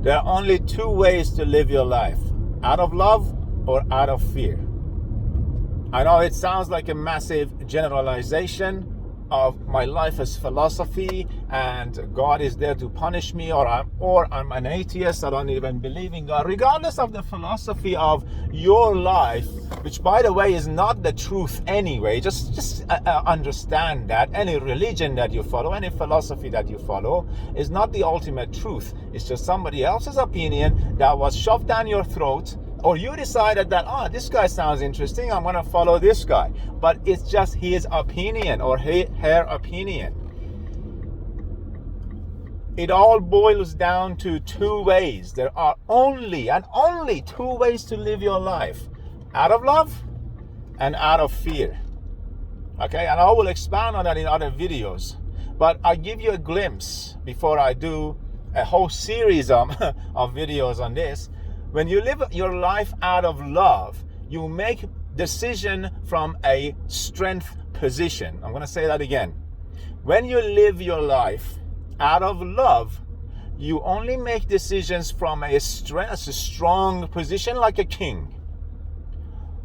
There are only two ways to live your life: out of love or out of fear. I know it sounds like a massive generalization of my life as philosophy and God is there to punish me, or I'm an atheist, I don't even believe in God. Regardless of the philosophy of your life, which by the way is not the truth anyway, just understand that any religion that you follow, any philosophy that you follow is not the ultimate truth. It's just somebody else's opinion that was shoved down your throat, or you decided that, this guy sounds interesting, I'm going to follow this guy. But it's just his opinion or her opinion. It all boils down to two ways. There are only and only two ways to live your life: out of love and out of fear. Okay, and I will expand on that in other videos. But I give you a glimpse before I do a whole series of videos on this. When you live your life out of love, you make decision from a strength position. I'm going to say that again. When you live your life out of love, you only make decisions from a strong position, like a king.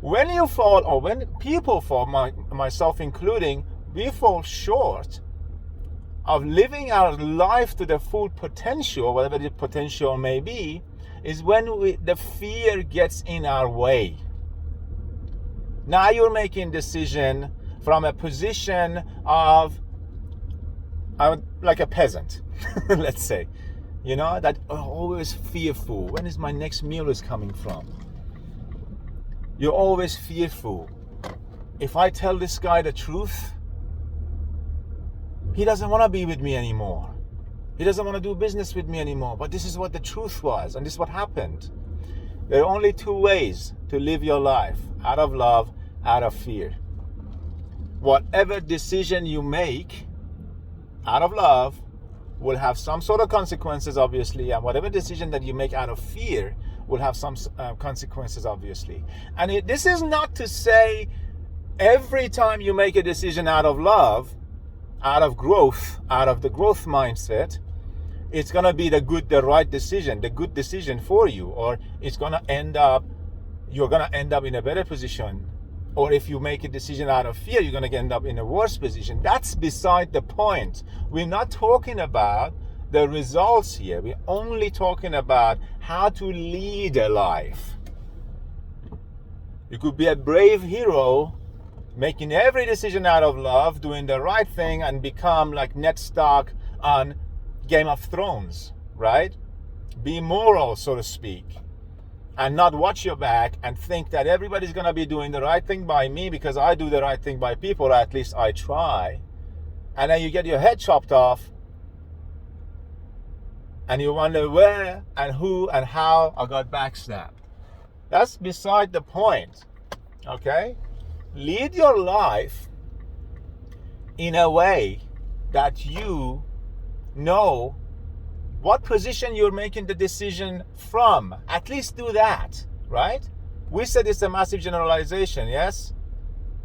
When you fall, or when people fall, myself including, we fall short of living our life to the full potential, whatever the potential may be, is when the fear gets in our way. Now you're making decision from a position of like a peasant, let's say, that always fearful. When is my next meal is coming from? You're always fearful. If I tell this guy the truth, he doesn't want to be with me anymore. He doesn't want to do business with me anymore. But this is what the truth was, and this is what happened. There are only two ways to live your life: out of love, out of fear. Whatever decision you make out of love will have some sort of consequences, obviously, and whatever decision that you make out of fear will have some consequences, obviously. And this is not to say every time you make a decision out of love, out of growth, out of the growth mindset, it's going to be the right decision, the good decision for you, or you're going to end up in a better position. Or if you make a decision out of fear, you're going to end up in a worse position. That's beside the point. We're not talking about the results here. We're only talking about how to lead a life. You could be a brave hero, making every decision out of love, doing the right thing, and become like Ned Stark on Game of Thrones, right? Be moral, so to speak, and not watch your back and think that everybody's going to be doing the right thing by me because I do the right thing by people, or at least I try. And then you get your head chopped off and you wonder where and who and how I got backstabbed. That's beside the point, okay? Lead your life in a way that you know what position you're making the decision from. At least do that, right? We said it's a massive generalization, yes?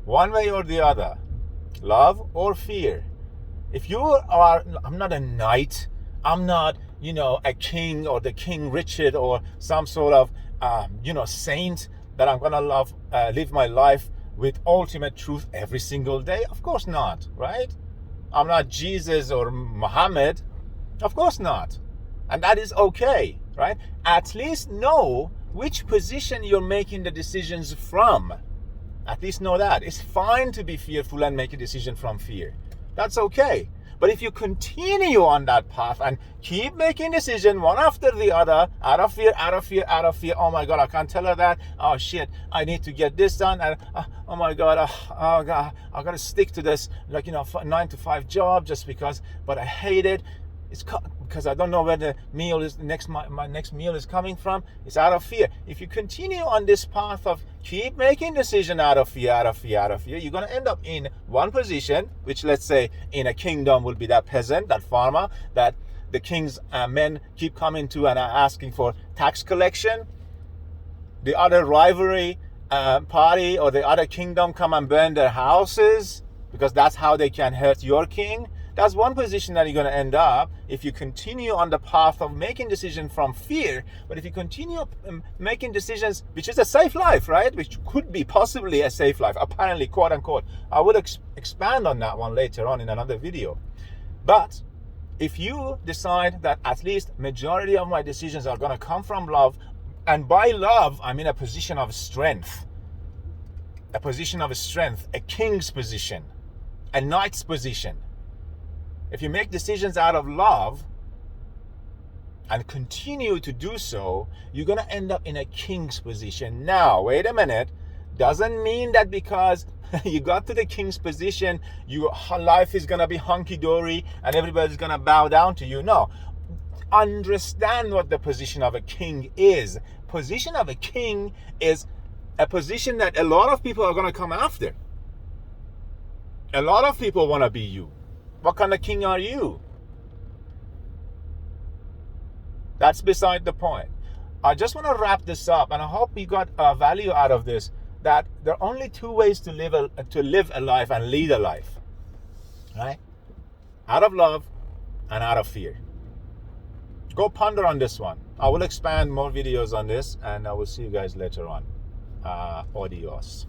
One way or the other. Love or fear. If you are, I'm not a knight, I'm not, a king or the King Richard or some sort of, saint that I'm going to live my life with ultimate truth every single day. Of course not, right? I'm not Jesus or Muhammad. Of course not. And that is okay, right? At least know which position you're making the decisions from. At least know that. It's fine to be fearful and make a decision from fear. That's okay. But if you continue on that path and keep making decisions one after the other, out of fear, oh my God, I can't tell her that. Oh shit, I need to get this done. And oh my God, I got to stick to this, 9 to 5 job just because, but I hate it. It's because I don't know where the meal is, my next meal is coming from. It's out of fear. If you continue on this path of keep making decisions out of fear, you're going to end up in one position, which let's say in a kingdom will be that peasant, that farmer, that the king's men keep coming to and are asking for tax collection. The other rivalry party or the other kingdom come and burn their houses because that's how they can hurt your king. That's one position that you're going to end up if you continue on the path of making decisions from fear. But if you continue making decisions, which is a safe life, right? Which could be possibly a safe life, apparently, quote unquote. I will expand on that one later on in another video. But if you decide that at least majority of my decisions are going to come from love, and by love, I'm in a position of strength, a king's position, a knight's position. If you make decisions out of love and continue to do so, you're going to end up in a king's position. Now, wait a minute. Doesn't mean that because you got to the king's position, your life is going to be hunky-dory and everybody's going to bow down to you. No. Understand what the position of a king is. Position of a king is a position that a lot of people are going to come after. A lot of people want to be you. What kind of king are you? That's beside the point. I just want to wrap this up, and I hope you got value out of this, that there are only two ways to live a life and lead a life. Right? Out of love and out of fear. Go ponder on this one. I will expand more videos on this, and I will see you guys later on. Adios.